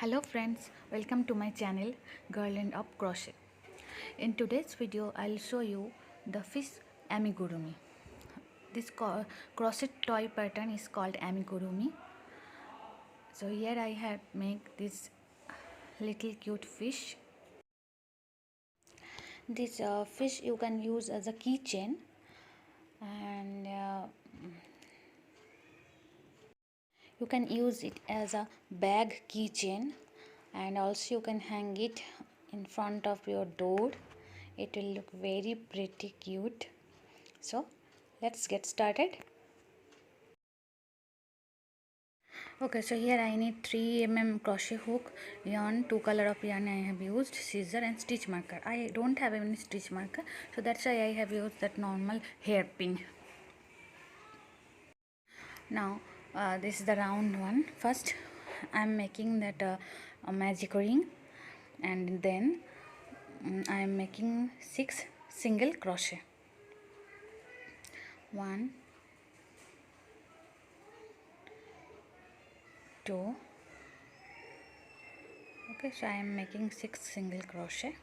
Hello friends, welcome to my channel Girl and Up Crochet. In today's video I'll show you the FISH Amigurumi. This crochet toy pattern is called Amigurumi. So here I have made this little cute fish. This fish you can use as a keychain, and you can use it as a bag keychain, and also you can hang it in front of your door. It will look very pretty cute. So let's get started. Okay, so here I need 3 mm crochet hook, yarn, 2 color of yarn I have used, scissor and stitch marker. I don't have any stitch marker, so that's why I have used that normal hairpin. Now this is the round one. First I am making that a magic ring, and then I am making 6 single crochet. 1, 2. Okay, so I am making 6 single crochet.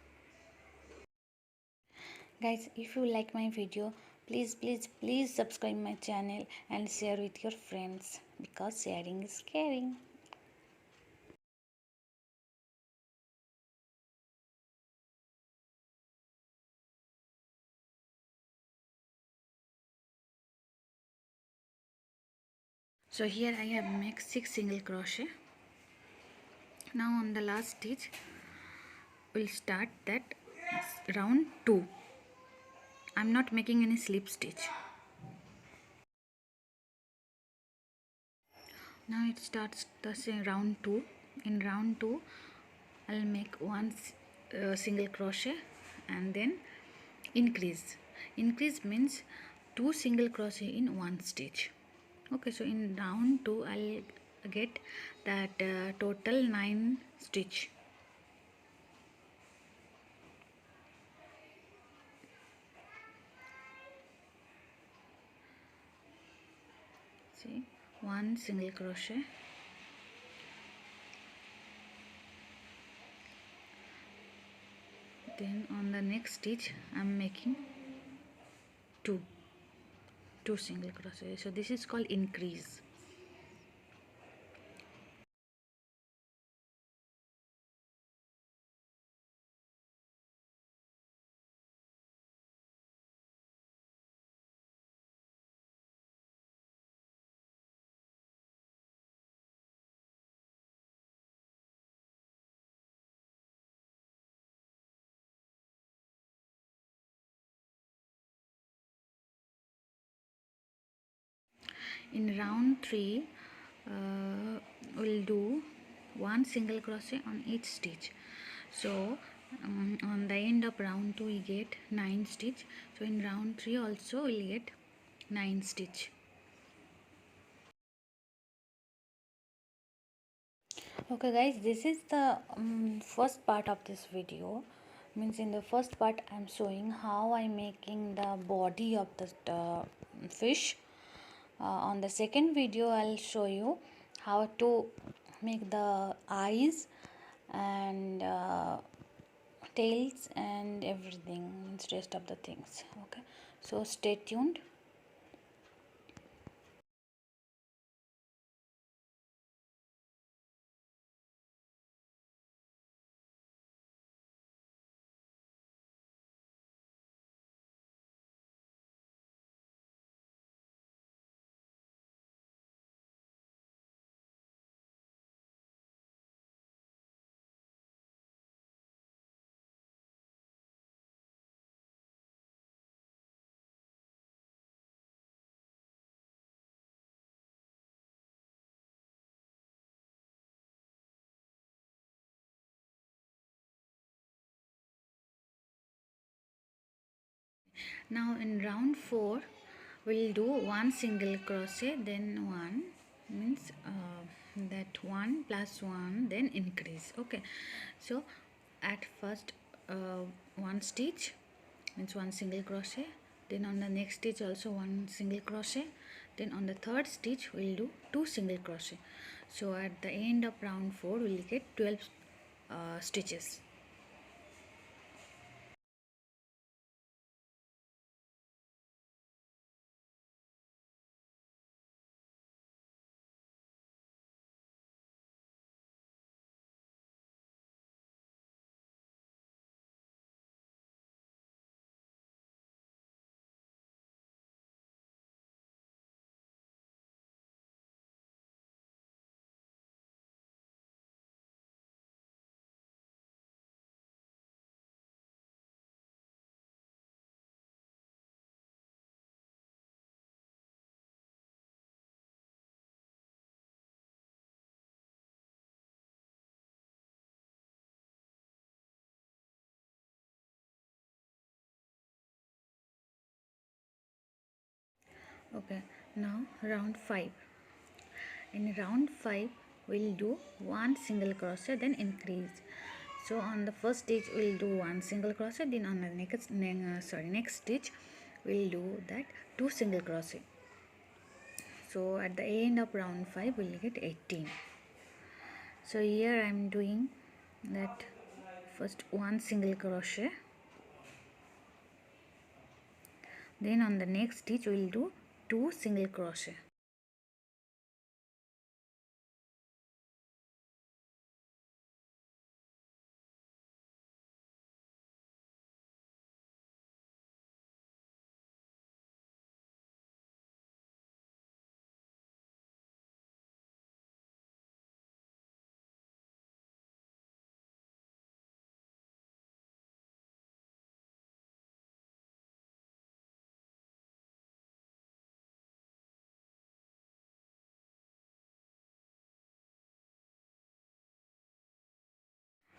Guys, if you like my video, please subscribe my channel and share with your friends, because sharing is caring. So here I have made 6 single crochet. Now on the last stitch we'll start that round 2. I'm not making any slip stitch. Now it starts the round 2. In round 2 I'll make 1 single crochet and then increase. Increase means 2 single crochet in 1 stitch. Okay, so in round 2 I'll get that total 9 stitch. See, 1 single crochet, then on the next stitch I'm making 2 single crochet. So this is called increase. In round 3 we'll do 1 single crochet on each stitch. So on the end of round 2 we get 9 stitch. So in round 3 also we'll get 9 stitch. Okay guys, this is the first part of this video. Means in the first part I'm showing how I'm making the body of the fish. On the second video I'll show you how to make the eyes and tails and everything, means rest of the things. Okay, so stay tuned. Now in round 4 we'll do 1 single crochet, then 1, means that 1 plus 1, then increase. Okay, so at first 1 stitch means 1 single crochet, then on the next stitch also 1 single crochet, Then on the third stitch we'll do 2 single crochet. So at the end of round 4 we'll get 12 stitches. Okay, now round 5. In round 5 we'll do 1 single crochet, then increase. So on the first stitch we'll do 1 single crochet, then on the next stitch we'll do that 2 single crochet. So at the end of round 5 we'll get 18. So here I'm doing that first 1 single crochet, then on the next stitch we'll do 2 single crochet.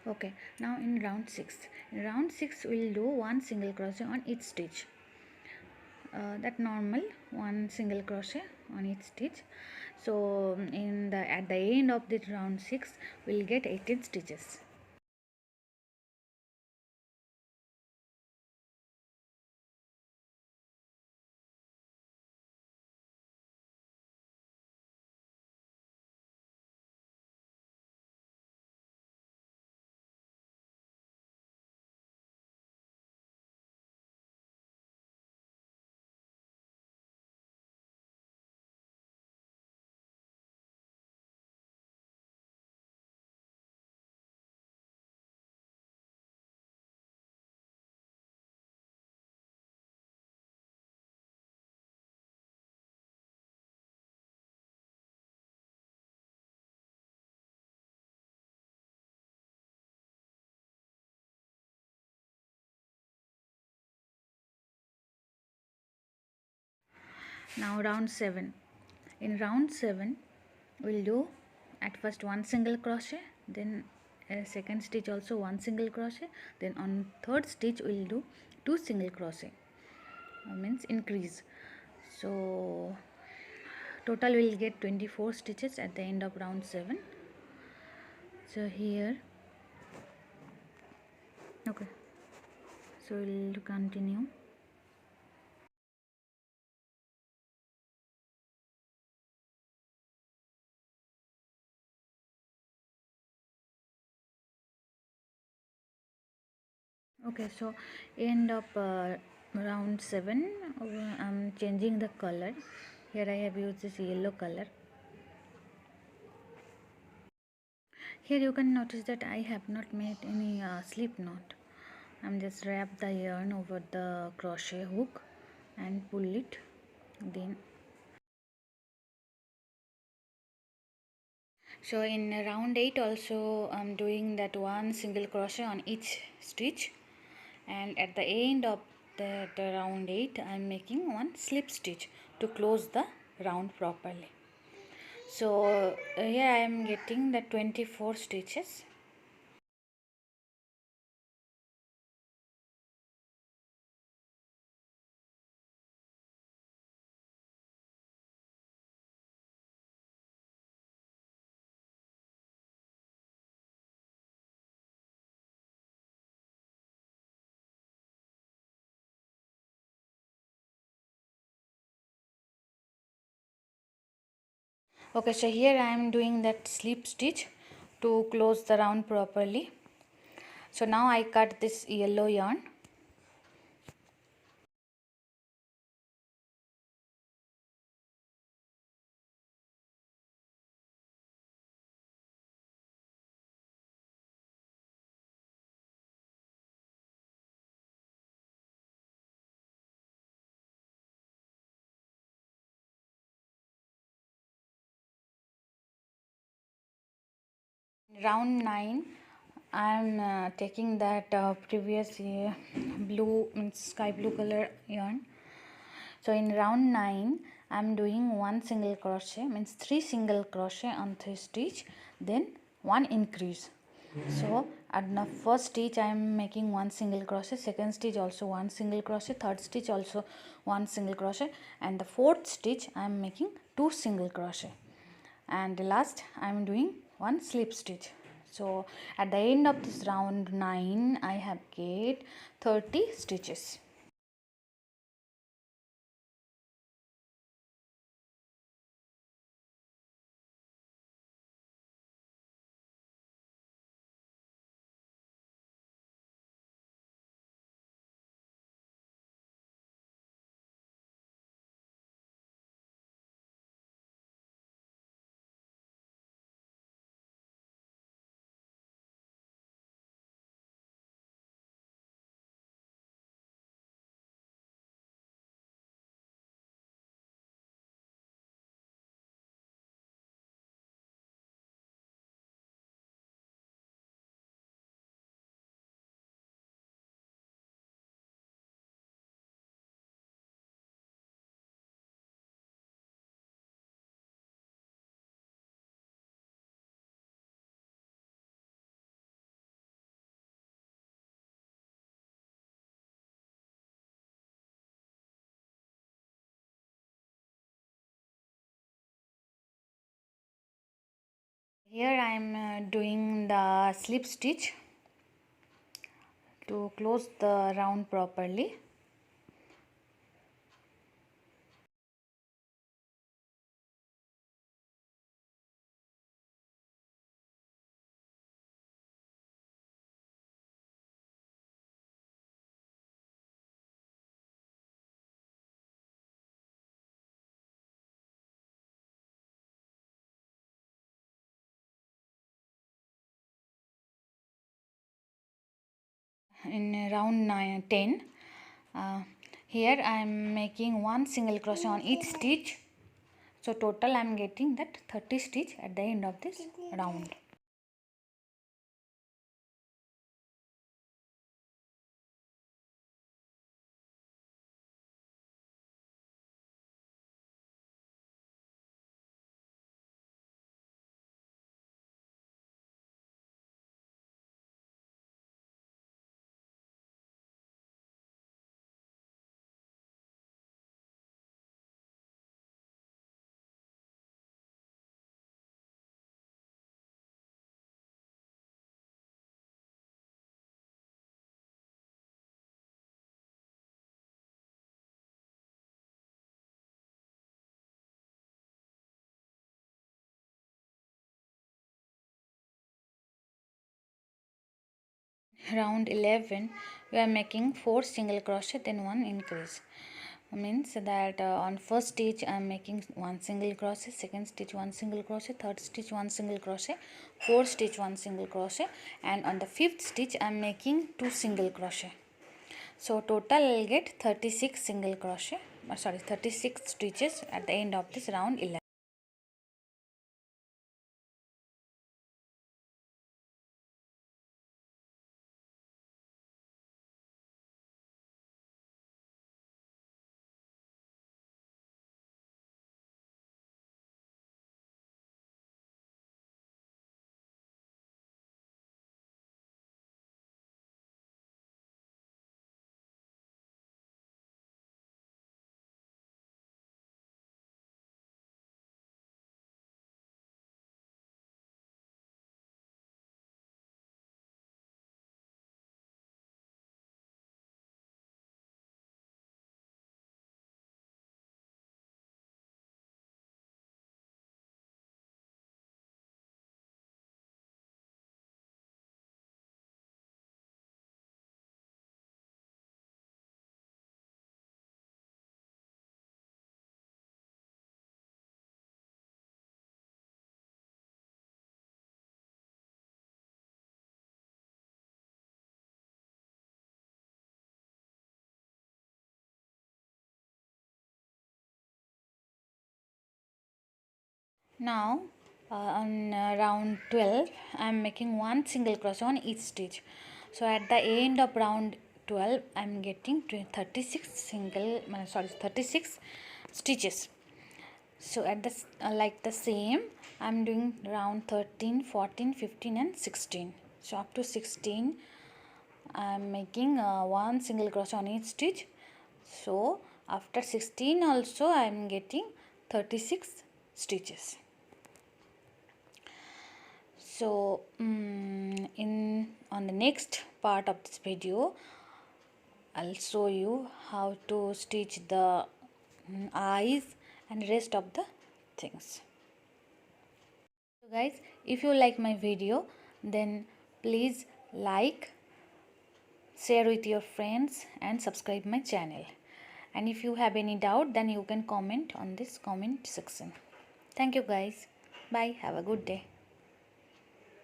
Okay, now in round 6. In round 6 we'll do 1 single crochet on each stitch. That normal 1 single crochet on each stitch. So at the end of the round 6 we'll get 18 stitches. Now round 7. In round 7 we'll do at first 1 single crochet, then second stitch also 1 single crochet, then on third stitch we'll do 2 single crochet, means increase. So total we'll get 24 stitches at the end of round 7. So here, okay, so we'll continue. Okay, so end of round 7 I'm changing the color. Here I have used this yellow color. Here you can notice that I have not made any slip knot. I'm just wrap the yarn over the crochet hook and pull it. Then so in round 8 also I'm doing that 1 single crochet on each stitch, and at the end of the round 8 I'm making 1 slip stitch to close the round properly. So here I am getting the 24 stitches. Okay, so here I am doing that slip stitch to close the round properly. So now I cut this yellow yarn. Round 9 I am taking that previous blue, sky blue color yarn. So in round 9 I am doing one single crochet, means 3 single crochet on 3 stitch, then 1 increase. So at the first stitch I am making 1 single crochet, second stitch also 1 single crochet, third stitch also 1 single crochet, and the fourth stitch I am making 2 single crochet, and last I am doing 1 slip stitch. So at the end of this round 9 I have get 30 stitches. Here I am doing the slip stitch to close the round properly. In round 10 here I am making 1 single crochet on each stitch, so total I am getting that 30 stitch at the end of this round. Round 11 we are making 4 single crochet then 1 increase, means that on first stitch I am making 1 single crochet, second stitch 1 single crochet, third stitch 1 single crochet, fourth stitch 1 single crochet, and on the fifth stitch I am making 2 single crochet. So total I will get 36 single crochet, 36 stitches at the end of this round 11. Now on round 12 I am making one single crochet on each stitch. So at the end of round 12 I am getting 36 36 stitches. So at the like the same I am doing round 13, 14, 15 and 16. So up to 16 I am making one single crochet on each stitch. So after 16 also I am getting 36 stitches. So on the next part of this video I'll show you how to stitch the eyes and rest of the things. So guys, if you like my video, then please like, share with your friends and subscribe my channel. And if you have any doubt, then you can comment on this comment section. Thank you guys. Bye. Have a good day.